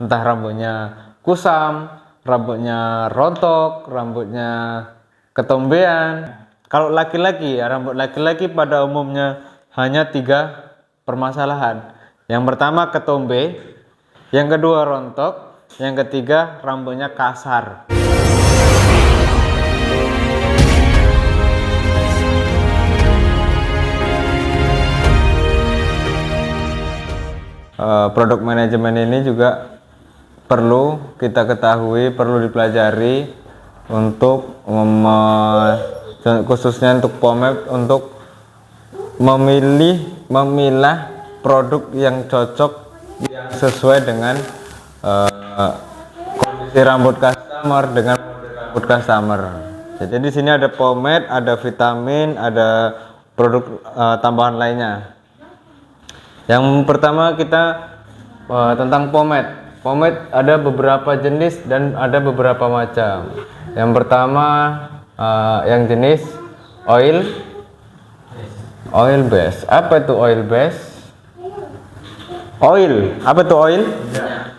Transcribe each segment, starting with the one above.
entah rambutnya kusam, rambutnya rontok, rambutnya ketombean. Kalau laki-laki, ya, rambut laki-laki pada umumnya hanya 3 permasalahan. Yang pertama ketombe, yang kedua rontok, yang ketiga rambutnya kasar. Produk manajemen ini juga perlu kita ketahui, perlu dipelajari untuk khususnya untuk pomade, untuk memilah produk yang cocok, yang sesuai dengan kondisi rambut customer, dengan model rambut customer. Jadi di sini ada pomade, ada vitamin, ada produk tambahan lainnya. Yang pertama kita tentang pomade. Pomade ada beberapa jenis dan ada beberapa macam. Yang pertama yang jenis oil base. Apa itu oil base? Oil. Apa itu oil?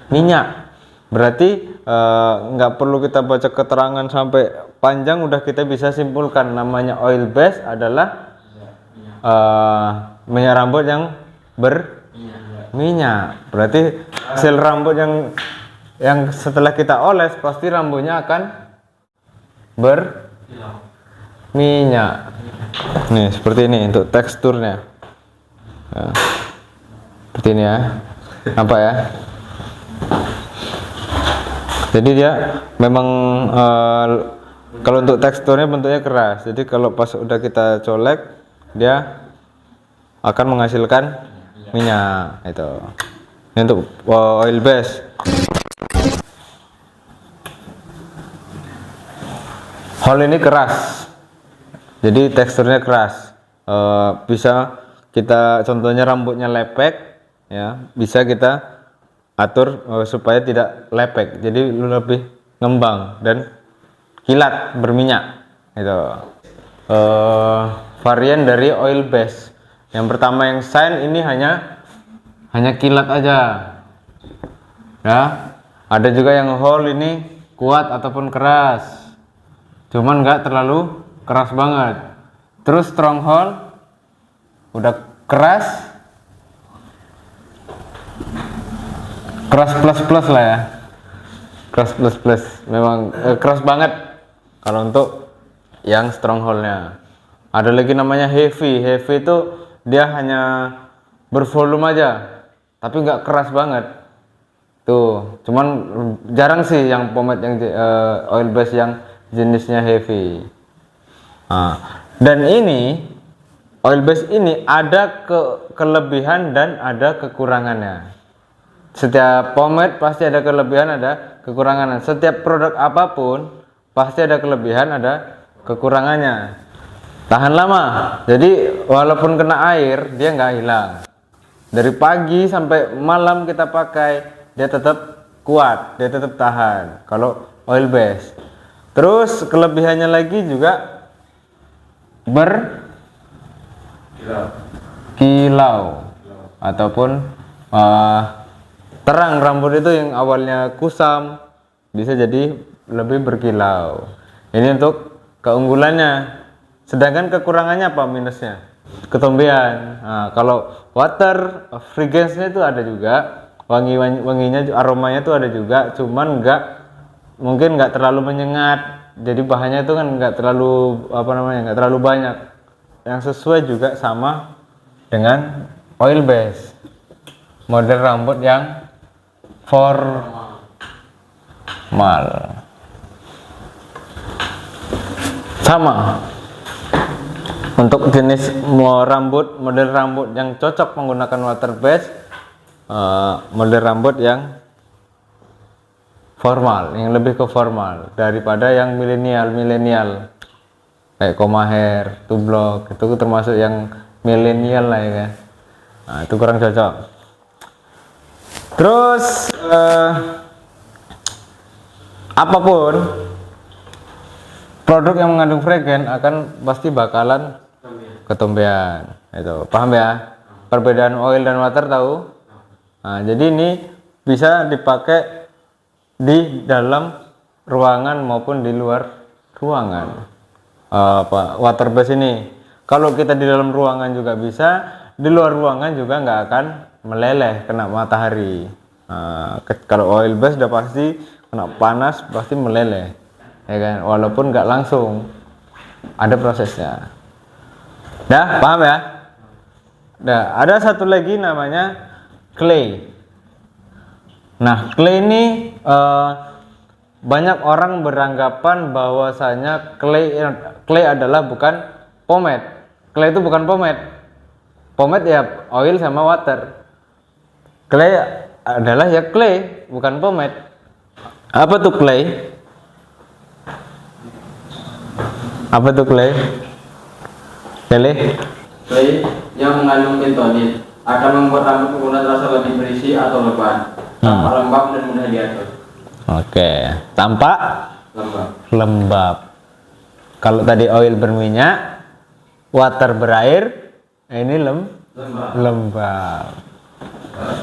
Minyak. Berarti nggak perlu kita baca keterangan sampai panjang, udah kita bisa simpulkan namanya oil base adalah minyak rambut yang berminyak. Berarti hasil rambut yang setelah kita oles pasti rambutnya akan berminyak. Nih seperti ini untuk teksturnya. Nah, seperti ini ya. Apa ya? Jadi dia memang kalau untuk teksturnya bentuknya keras. Jadi kalau pas udah kita colek dia akan menghasilkan minyak itu. Ini untuk oil base. Hal ini keras, jadi teksturnya keras. Bisa kita, contohnya rambutnya lepek, ya bisa kita atur supaya tidak lepek, jadi lebih ngembang dan kilat berminyak. Itu varian dari oil base. Yang pertama yang shine ini hanya kilat aja, ya. Ada juga yang whole ini kuat ataupun keras, cuman nggak terlalu keras banget. Terus stronghold udah keras plus lah ya, keras plus memang keras banget kalau untuk yang strongholdnya. Ada lagi namanya heavy itu dia hanya bervolume aja tapi nggak keras banget tuh. Cuman jarang sih yang pomade yang oil base yang jenisnya heavy. Dan ini oil base ini ada kelebihan dan ada kekurangannya. Setiap pomade pasti ada kelebihan, ada kekurangannya. Setiap produk apapun pasti ada kelebihan, ada kekurangannya. Tahan lama, jadi walaupun kena air dia nggak hilang. Dari pagi sampai malam kita pakai dia tetap kuat, dia tetap tahan kalau oil base. Terus kelebihannya lagi juga berkilau ataupun terang. Rambut itu yang awalnya kusam bisa jadi lebih berkilau. Ini untuk keunggulannya. Sedangkan kekurangannya apa, minusnya? Ketombean. Nah, kalau water fragrance-nya itu ada juga, wanginya, aromanya itu ada juga, cuman mungkin nggak terlalu menyengat. Jadi bahannya itu kan nggak terlalu nggak terlalu banyak. Yang sesuai juga sama dengan oil base. Model rambut yang formal. Sama. Untuk jenis model rambut yang cocok menggunakan water base, model rambut yang formal, yang lebih ke formal daripada yang milenial kayak Koma Hair, Tublok, itu termasuk yang milenial lah ya kan. Nah, itu kurang cocok. Terus apapun produk yang mengandung fragrance akan pasti bakalan ketombean. Itu paham ya? Perbedaan oil dan water tahu? Nah, jadi ini bisa dipakai di dalam ruangan maupun di luar ruangan. Water base ini kalau kita di dalam ruangan juga bisa, di luar ruangan juga nggak akan meleleh kena matahari. Kalau oil base udah pasti kena panas, pasti meleleh, ya kan, walaupun nggak langsung, ada prosesnya. Dah paham ya? Nah, ada satu lagi namanya clay. Nah, clay ini banyak orang beranggapan bahwasanya clay adalah bukan pomade. Clay itu bukan pomade. Pomade ya oil sama water. Clay adalah ya clay, bukan pomade. Apa tuh clay? Apa tuh clay? Clay yang mengandung bentonit akan membuat rambut pengguna terasa lebih berisi atau lebat, tampak lembab dan mudah diatur. Oke, tampak lembab. Kalau tadi oil berminyak, water berair, ini lembab.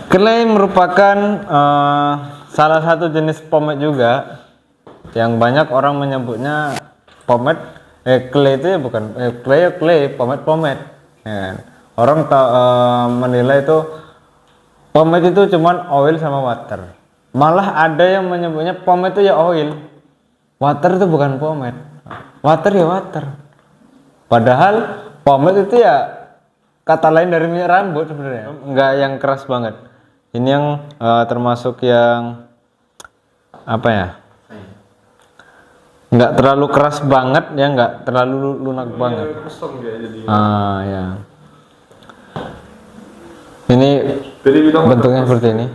Clay merupakan salah satu jenis pomade juga yang banyak orang menyebutnya pomade. Clay itu ya bukan clay, pomade. Ya. Orang menilai itu pomade itu cuman oil sama water. Malah ada yang menyebutnya pomade itu ya oil, water itu bukan pomade. Water ya water. Padahal pomade itu ya kata lain dari minyak rambut sebenarnya. Enggak yang keras banget. Ini yang termasuk yang apa ya? Enggak terlalu keras banget ya, enggak terlalu lunak banget. Ya. Ini bentuknya seperti ini.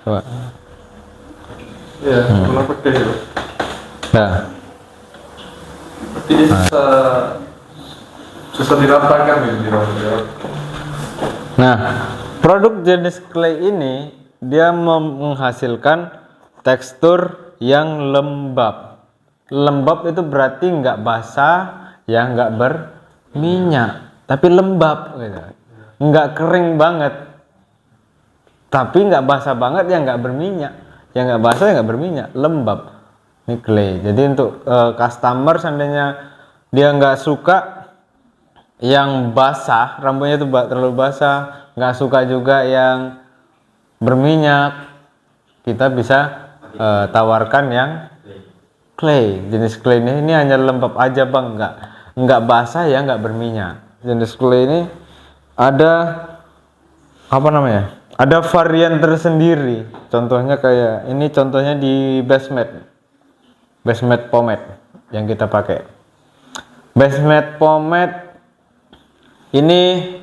Coba. Ya, pernah pakai itu. Nah. Ini susah diratakan gitu. Nah, produk jenis clay ini dia menghasilkan tekstur yang lembab. Lembab itu berarti nggak basah, ya nggak berminyak, tapi lembab, gitu. Nggak kering banget, tapi nggak basah banget, ya nggak berminyak, ya nggak basah, ya nggak berminyak, lembab. Ini clay. Jadi untuk customer seandainya dia nggak suka yang basah, rambutnya itu terlalu basah, nggak suka juga yang berminyak, kita bisa tawarkan yang clay. Jenis clay ini hanya lembab aja bang, nggak basah ya nggak berminyak. Jenis clay ini ada apa namanya? Ada varian tersendiri. Contohnya kayak ini, contohnya di basement pomade yang kita pakai. Basement pomade ini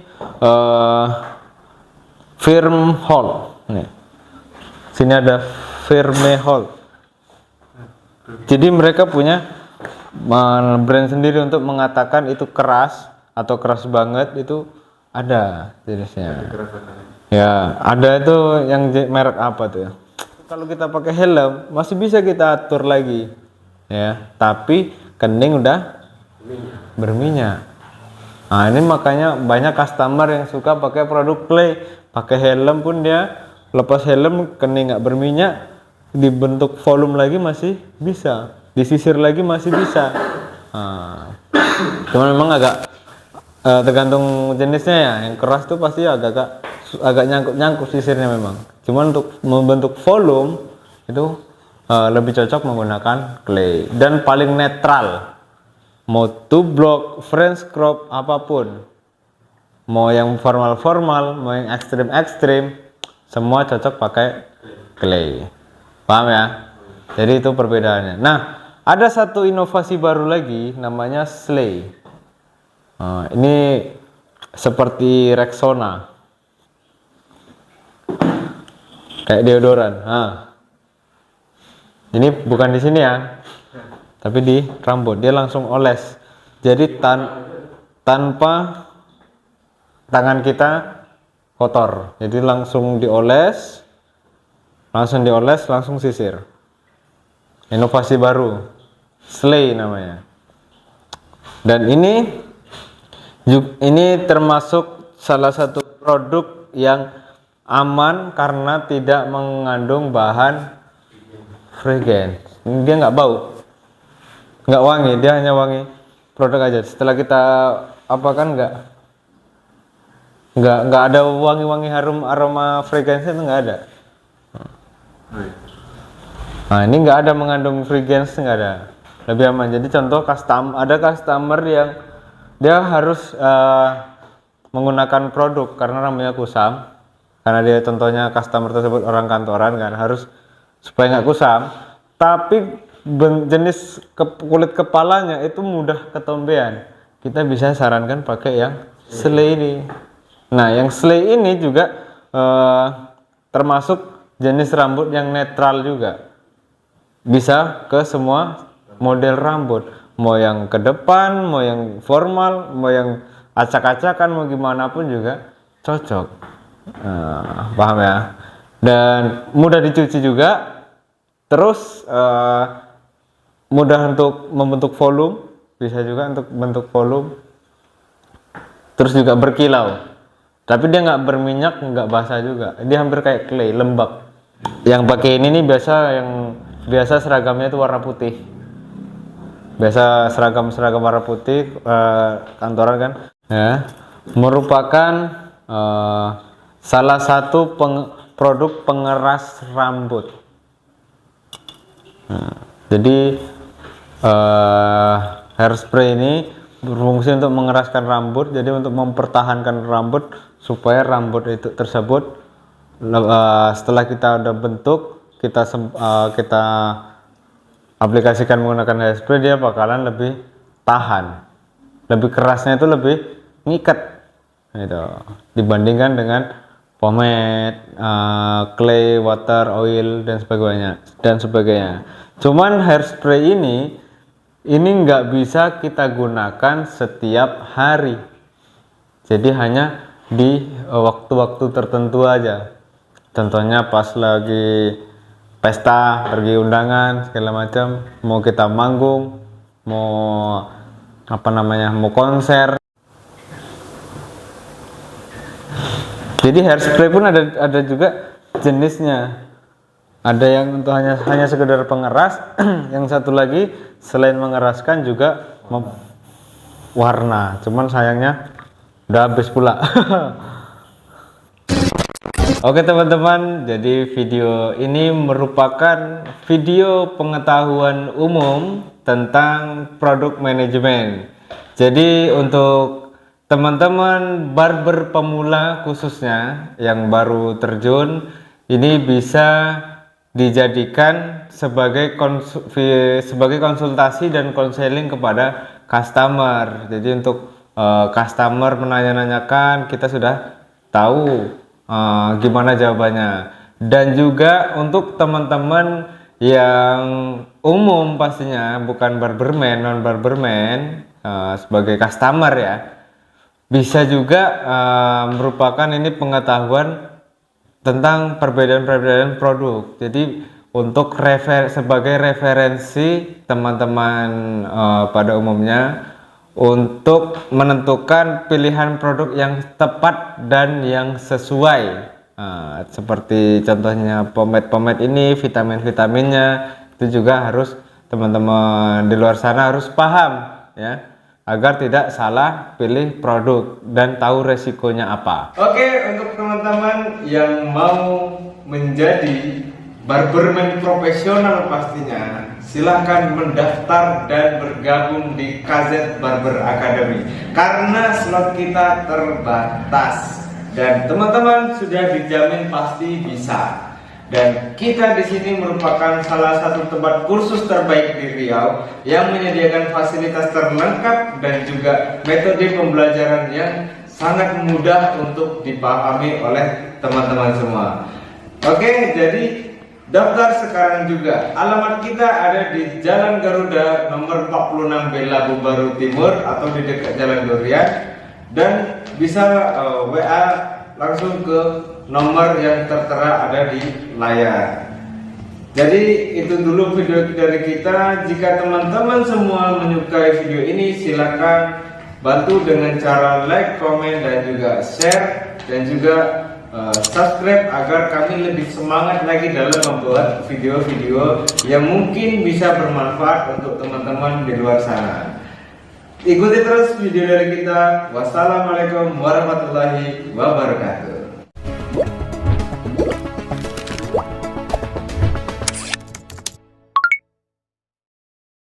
firm hold. Nih. Sini ada firme hold. Jadi mereka punya brand sendiri untuk mengatakan itu keras atau keras banget, itu ada jenisnya. Ya, ada itu yang merek apa tuh ya? Kalau kita pakai helm masih bisa kita atur lagi. Ya, tapi kening udah berminyak. Nah, ini makanya banyak customer yang suka pakai produk clay. Pakai helm pun dia lepas helm kening nggak berminyak, dibentuk volume lagi masih bisa, disisir lagi masih bisa. Cuman memang agak tergantung jenisnya ya. Yang keras tuh pasti agak nyangkut sisirnya memang. Cuman untuk membentuk volume itu lebih cocok menggunakan clay dan paling netral. Mau tublok, French crop, apapun, mau yang formal, mau yang ekstrim, semua cocok pakai clay. Paham ya? Jadi itu perbedaannya. Nah, ada satu inovasi baru lagi namanya Slay. Ini seperti Rexona, kayak deodoran. Ini bukan di sini ya, tapi di rambut. Dia langsung oles. Jadi tanpa tangan kita kotor. Jadi langsung dioles, langsung sisir. Inovasi baru, Slay namanya. Dan ini termasuk salah satu produk yang aman karena tidak mengandung bahan fragrance. Dia nggak bau, nggak wangi, dia hanya wangi produk aja. Setelah kita apa kan nggak ada wangi-wangi harum aroma fragrance itu nggak ada. Nah ini nggak ada mengandung fragrance, nggak ada, lebih aman. Jadi contoh ada customer yang dia harus menggunakan produk karena rambutnya kusam, karena dia contohnya customer tersebut orang kantoran kan, harus supaya nggak kusam, tapi jenis kulit kepalanya itu mudah ketombean, kita bisa sarankan pakai yang Slay ini. Nah yang Slay ini juga termasuk jenis rambut yang netral juga, bisa ke semua model rambut, mau yang ke depan, mau yang formal, mau yang acak-acakan, mau gimana pun juga cocok. Paham ya? Dan mudah dicuci juga, terus mudah untuk membentuk volume, bisa juga untuk bentuk volume, terus juga berkilau, tapi dia nggak berminyak, nggak basah juga, dia hampir kayak clay, lembab. Yang pakai ini nih biasa seragamnya itu warna putih, biasa seragam warna putih kantoran kan ya, merupakan salah satu produk pengeras rambut. Jadi hairspray ini berfungsi untuk mengeraskan rambut, jadi untuk mempertahankan rambut supaya rambut itu tersebut setelah kita udah bentuk, kita aplikasikan menggunakan hairspray, dia bakalan lebih tahan, lebih kerasnya itu lebih ngikat gitu, dibandingkan dengan pomade, clay, water, oil dan sebagainya. Cuman hairspray ini nggak bisa kita gunakan setiap hari, jadi hanya di waktu-waktu tertentu aja. Contohnya pas lagi pesta, pergi undangan segala macam, mau kita manggung, mau mau konser. Jadi hairspray pun ada juga jenisnya. Ada yang untuk hanya sekedar pengeras, yang satu lagi selain mengeraskan juga warna. Cuman sayangnya udah habis pula. Oke teman-teman, jadi video ini merupakan video pengetahuan umum tentang produk manajemen. Jadi untuk teman-teman barber pemula khususnya yang baru terjun, ini bisa dijadikan sebagai konsultasi dan konseling kepada customer. Jadi untuk customer menanya-nanyakan, kita sudah tahu gimana jawabannya. Dan juga untuk teman-teman yang umum pastinya, bukan barberman, non barberman, sebagai customer ya, bisa juga merupakan ini pengetahuan tentang perbedaan produk. Jadi untuk sebagai referensi teman-teman pada umumnya untuk menentukan pilihan produk yang tepat dan yang sesuai. Seperti contohnya pomade ini, vitaminnya itu juga harus teman-teman di luar sana harus paham ya, agar tidak salah pilih produk dan tahu resikonya apa. Oke, untuk teman-teman yang mau menjadi barberman profesional pastinya, silahkan mendaftar dan bergabung di KZ Barber Academy karena slot kita terbatas dan teman-teman sudah dijamin pasti bisa. Dan kita di sini merupakan salah satu tempat kursus terbaik di Riau yang menyediakan fasilitas terlengkap dan juga metode pembelajaran yang sangat mudah untuk dipahami oleh teman-teman semua. Oke, jadi daftar sekarang juga. Alamat kita ada di Jalan Garuda nomor 46B Labu Baru Timur atau di dekat Jalan Durian, dan bisa WA langsung ke nomor yang tertera ada di layar. Jadi itu dulu video dari kita. Jika teman-teman semua menyukai video ini, silakan bantu dengan cara like, komen, dan juga share, dan juga subscribe agar kami lebih semangat lagi dalam membuat video-video yang mungkin bisa bermanfaat untuk teman-teman di luar sana. Ikuti terus video dari kita. Wassalamualaikum warahmatullahi wabarakatuh.